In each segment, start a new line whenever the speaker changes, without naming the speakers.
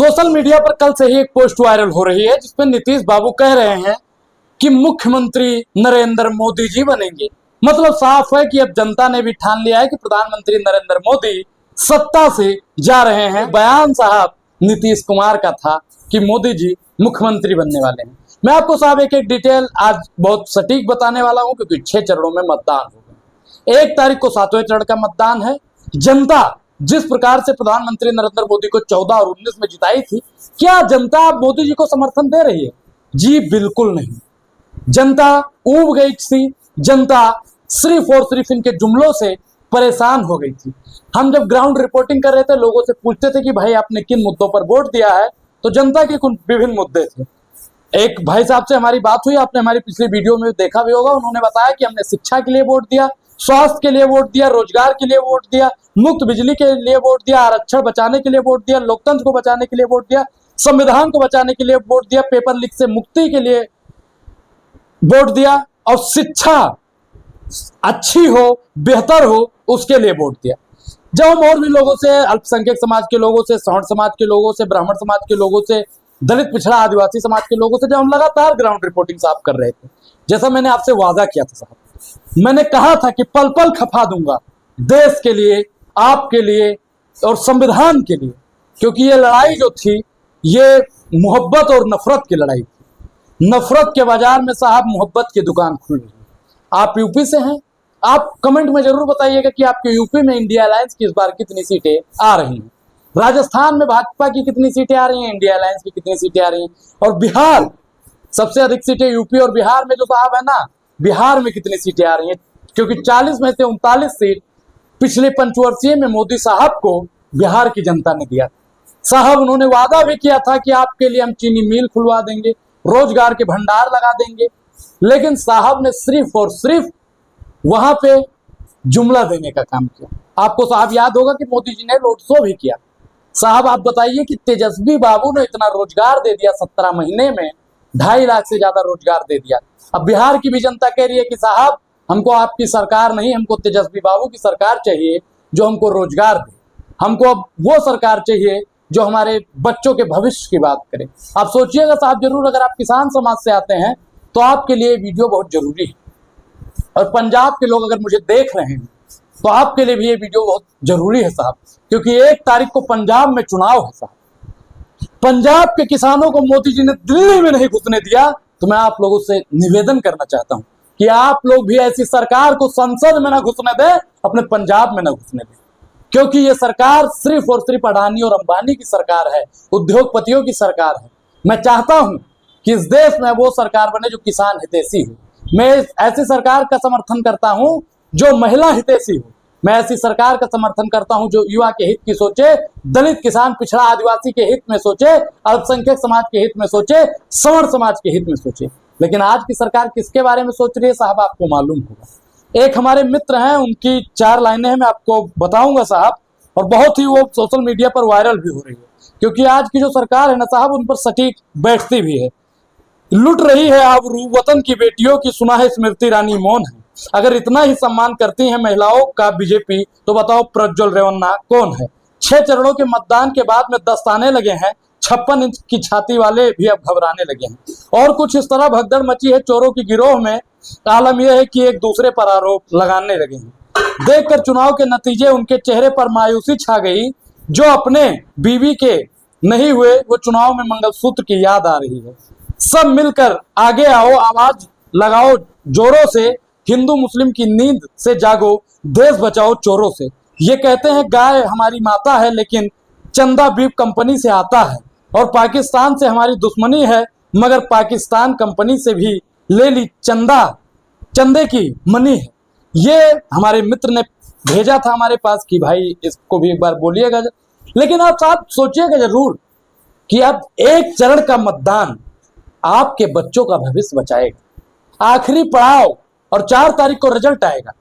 Social media पर कल से ही एक पोस्ट वायरल हो रही है जिसमें नीतीश बाबू कह रहे हैं कि मुख्यमंत्री नरेंद्र मोदी जी बनेंगे। मतलब साफ है कि अब जनता ने भी ठान लिया है कि प्रधानमंत्री नरेंद्र मोदी सत्ता से जा रहे हैं। बयान साहब नीतीश कुमार का था कि मोदी जी मुख्यमंत्री बनने वाले हैं। मैं आपको साहब एक एक डिटेल आज बहुत सटीक बताने वाला हूं क्योंकि 6 चरणों में मतदान होगा। 1 तारीख को 7वें चरण का मतदान है। जनता जिस प्रकार से प्रधानमंत्री नरेंद्र मोदी को 14 और 19 में जिताई थी, क्या जनता मोदी जी को समर्थन दे रही है? जी बिल्कुल नहीं। जनता ऊब गई थी। जनता सिर्फ और सिर्फ इनके जुमलों से परेशान हो गई थी। हम जब ग्राउंड रिपोर्टिंग कर रहे थे, लोगों से पूछते थे कि भाई आपने किन मुद्दों पर वोट दिया है, तो जनता के कुछ विभिन्न मुद्दे थे। एक भाई साहब से हमारी बात हुई, आपने हमारी पिछली वीडियो में देखा भी होगा। उन्होंने बताया कि हमने शिक्षा के लिए वोट दिया, स्वास्थ्य के लिए वोट दिया, रोजगार के लिए वोट दिया, मुफ्त बिजली के लिए वोट दिया, आरक्षण बचाने के लिए वोट दिया, लोकतंत्र को बचाने के लिए वोट दिया, संविधान को बचाने के लिए वोट दिया, पेपर लीक से मुक्ति के लिए वोट दिया और शिक्षा अच्छी हो, बेहतर हो, उसके लिए वोट दिया। जब हम और भी लोगों से, अल्पसंख्यक समाज के लोगों से, सवर्ण समाज के लोगों से, ब्राह्मण समाज के लोगों से, दलित पिछड़ा आदिवासी समाज के लोगों से जब हम लगातार ग्राउंड रिपोर्टिंग साहब कर रहे थे, जैसा मैंने आपसे वादा किया था साहब, मैंने कहा था कि पल पल खपा दूंगा देश के लिए, आपके लिए और संविधान के लिए, क्योंकि ये लड़ाई जो थी ये मोहब्बत और नफरत की लड़ाई थी। नफरत के बाजार में साहब मोहब्बत की दुकान खुल रही है। आप यूपी से हैं, आप कमेंट में जरूर बताइएगा कि आपके यूपी में इंडिया अलायंस की इस बार कितनी सीटें आ रही हैं। राजस्थान में भाजपा की कितनी सीटें आ रही हैं, इंडिया अलायंस की कितनी सीटें आ रही हैं, और बिहार सबसे अधिक सीटें यूपी और बिहार में जो साहब है ना, बिहार में कितनी सीटें आ रही हैं, क्योंकि 40 में से 39 सीट पिछले पंचवर्षीय में मोदी साहब को बिहार की जनता ने दिया। साहब उन्होंने वादा भी किया था कि आपके लिए हम चीनी मिल खुलवा देंगे, रोजगार के भंडार लगा देंगे, लेकिन साहब ने सिर्फ और सिर्फ वहां पे जुमला देने का काम किया। आपको साहब याद होगा कि मोदी जी ने रोड शो भी किया। साहब आप बताइए कि तेजस्वी बाबू ने इतना रोजगार दे दिया, 17 महीने में 2.5 लाख से ज्यादा रोजगार दे दिया। अब बिहार की भी जनता कह रही है कि साहब हमको आपकी सरकार नहीं, हमको तेजस्वी बाबू की सरकार चाहिए जो हमको रोजगार दे। हमको अब वो सरकार चाहिए जो हमारे बच्चों के भविष्य की बात करे। आप सोचिएगा साहब जरूर, अगर आप किसान समाज से आते हैं तो आपके लिए वीडियो बहुत जरूरी है, और पंजाब के लोग अगर मुझे देख रहे हैं तो आपके लिए भी ये वीडियो बहुत जरूरी है साहब, क्योंकि 1 तारीख को पंजाब में चुनाव है साहब। पंजाब के किसानों को मोदी जी ने दिल्ली में नहीं घुसने दिया, तो मैं आप लोगों से निवेदन करना चाहता हूं कि आप लोग भी ऐसी सरकार को संसद में ना घुसने दें, अपने पंजाब में ना घुसने दें, क्योंकि ये सरकार सिर्फ और सिर्फ अडानी और अंबानी की सरकार है, उद्योगपतियों की सरकार है। मैं चाहता हूं कि इस देश में वो सरकार बने जो किसान हितैषी हो। मैं ऐसी सरकार का समर्थन करता हूं जो महिला हितैषी हो। मैं ऐसी सरकार का समर्थन करता हूं जो युवा के हित की सोचे, दलित किसान पिछड़ा आदिवासी के हित में सोचे, अल्पसंख्यक समाज के हित में सोचे, सवर्ण समाज के हित में सोचे। लेकिन आज की सरकार किसके बारे में सोच रही है साहब, आपको मालूम होगा। एक हमारे मित्र हैं, उनकी 4 लाइनें हैं, मैं आपको बताऊंगा साहब, और बहुत ही वो सोशल मीडिया पर वायरल भी हो रही है, क्योंकि आज की जो सरकार है ना साहब, उन पर सटीक बैठती भी है। लुट रही है आबरू वतन की बेटियों की, सुना है स्मृति ईरानी मौन है। अगर इतना ही सम्मान करती हैं महिलाओं का बीजेपी, तो बताओ प्रज्वल रेवन्ना कौन है? 6 चरणों के मतदान के बाद में दस्ताने लगे हैं, 56 इंच की छाती वाले भी अब घबराने लगे हैं। और कुछ इस तरह भगदड़ मची है चोरों की गिरोह में, आलम यह है कि एक दूसरे पर आरोप लगाने लगे हैं। देखकर चुनाव के नतीजे उनके चेहरे पर मायूसी छा गई। जो अपने बीवी के नहीं हुए, वो चुनाव में मंगलसूत्र की याद आ रही है। सब मिलकर आगे आओ, आवाज लगाओ जोरों से, हिंदू मुस्लिम की नींद से जागो, देश बचाओ चोरों से। ये कहते हैं गाय हमारी माता है, लेकिन चंदा बीफ कंपनी से आता है, और पाकिस्तान से हमारी दुश्मनी है, मगर पाकिस्तान कंपनी से भी ले ली चंदे की मनी है। ये हमारे मित्र ने भेजा था हमारे पास कि भाई इसको भी एक बार बोलिएगा। लेकिन आप साथ सोचिएगा जरूर कि अब 1 चरण का मतदान आपके बच्चों का भविष्य बचाएगा। आखिरी पड़ाव, और 4 तारीख को रिजल्ट आएगा।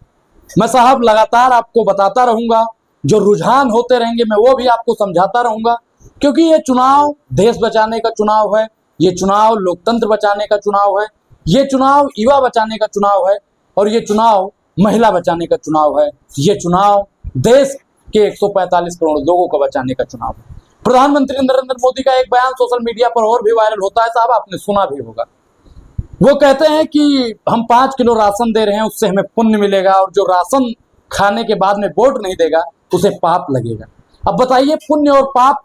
मैं साहब लगातार आपको बताता रहूंगा, जो रुझान होते रहेंगे मैं वो भी आपको समझाता रहूंगा, क्योंकि ये चुनाव देश बचाने का चुनाव है, ये चुनाव लोकतंत्र बचाने का चुनाव है, ये चुनाव युवा बचाने का चुनाव है, और ये चुनाव महिला बचाने का चुनाव है। ये चुनाव देश के 145 करोड़ लोगों को बचाने का चुनाव है। प्रधानमंत्री नरेंद्र मोदी का एक बयान सोशल मीडिया पर और भी वायरल होता है साहब, आपने सुना भी होगा। वो कहते हैं कि हम 5 किलो राशन दे रहे हैं, उससे हमें पुण्य मिलेगा, और जो राशन खाने के बाद में वोट नहीं देगा उसे पाप लगेगा। अब बताइए, पुण्य और पाप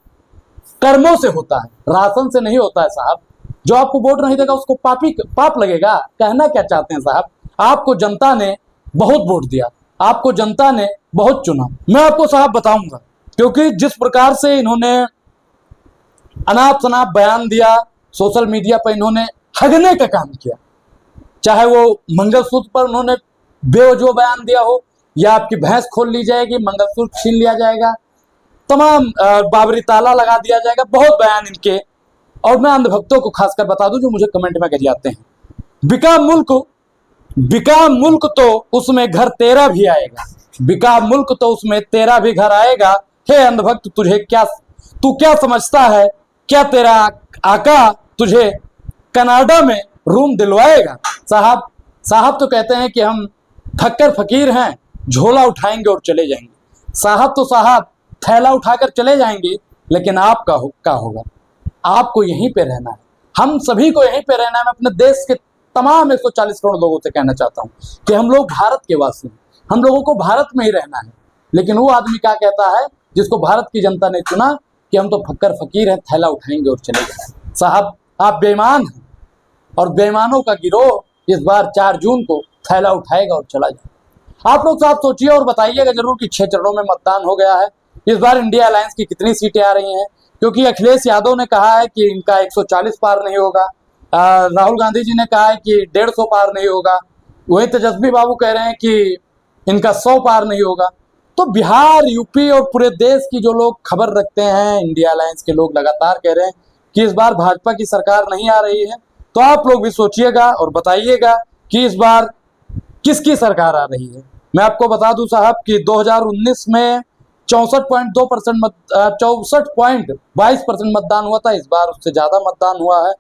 कर्मों से होता है, राशन से नहीं होता है साहब। जो आपको वोट नहीं देगा उसको पाप लगेगा। कहना क्या चाहते हैं साहब? आपको जनता ने बहुत वोट दिया, आपको जनता ने बहुत चुना। मैं आपको साहब बताऊंगा, क्योंकि जिस प्रकार से इन्होंने अनाप शनाप बयान दिया, सोशल मीडिया पर इन्होंने हगने का काम किया, चाहे वो मंगलसूत्र पर उन्होंने बेवजह बयान दिया हो, या आपकी भैंस खोल ली जाएगी, मंगलसूत्र छीन लिया जाएगा, तमाम बाबरी ताला लगा दिया जाएगा, बहुत बयान इनके। और मैं अंधभक्तों को खासकर बता दूं जो मुझे कमेंट में गरियाते हैं, बिका मुल्क तो उसमें घर तेरा भी आएगा, बिका मुल्क तो उसमें तेरा भी घर आएगा। हे अंधभक्त, तू क्या समझता है? क्या तेरा आका तुझे कनाडा में रूम दिलवाएगा? साहब तो कहते हैं कि हम फक्कर फकीर हैं, झोला उठाएंगे और चले जाएंगे। साहब तो साहब थैला उठाकर चले जाएंगे, लेकिन आपका क्या होगा? आपको यहीं पे रहना है, हम सभी को यहीं पे रहना है। मैं अपने देश के तमाम 140 करोड़ लोगों से कहना चाहता हूँ कि हम लोग भारत के वासी हैं, हम लोगों को भारत में ही रहना है। लेकिन वो आदमी क्या कहता है जिसको भारत की जनता ने चुना, कि हम तो फक्कर फकीर हैं, थैला उठाएंगे और चले जाएंगे। साहब आप बेईमान हैं, और बेईमानों का गिरोह इस बार 4 जून को थैला उठाएगा और चला जाएगा। आप लोग साहब सोचिए और बताइएगा जरूर कि 6 चरणों में मतदान हो गया है। इस बार इंडिया अलायंस की कितनी सीटें आ रही हैं? क्योंकि अखिलेश यादव ने कहा है कि इनका 140 पार नहीं होगा, राहुल गांधी जी ने कहा है कि 150 पार नहीं होगा, वही तेजस्वी बाबू कह रहे हैं कि इनका 100 पार नहीं होगा। तो बिहार, यूपी और पूरे देश की जो लोग खबर रखते हैं, इंडिया अलायंस के लोग लगातार कह रहे हैं कि इस बार भाजपा की सरकार नहीं आ रही है। तो आप लोग भी सोचिएगा और बताइएगा कि इस बार किसकी सरकार आ रही है। मैं आपको बता दूं साहब कि 2019 में 64.22% मतदान हुआ था, इस बार उससे ज्यादा मतदान हुआ है।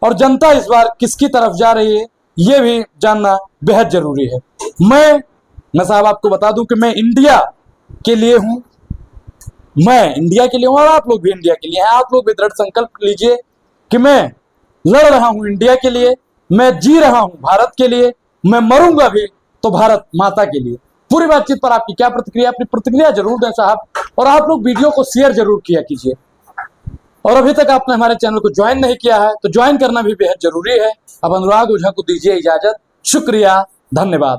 और जनता इस बार किसकी तरफ जा रही है ये भी जानना बेहद जरूरी है। मैं साहब आपको बता दूं कि मैं इंडिया के लिए हूं, और आप लोग भी इंडिया के लिए हैं। आप लोग भी दृढ़ संकल्प लीजिए कि मैं लड़ रहा हूं इंडिया के लिए, मैं जी रहा हूं भारत के लिए, मैं मरूंगा भी तो भारत माता के लिए। पूरी बातचीत पर आपकी क्या प्रतिक्रिया? अपनी प्रतिक्रिया जरूर दें साहब, और आप लोग वीडियो को शेयर जरूर किया कीजिए। और अभी तक आपने हमारे चैनल को ज्वाइन नहीं किया है तो ज्वाइन करना भी बेहद जरूरी है। अब अनुराग ओझा को दीजिए इजाजत। शुक्रिया, धन्यवाद।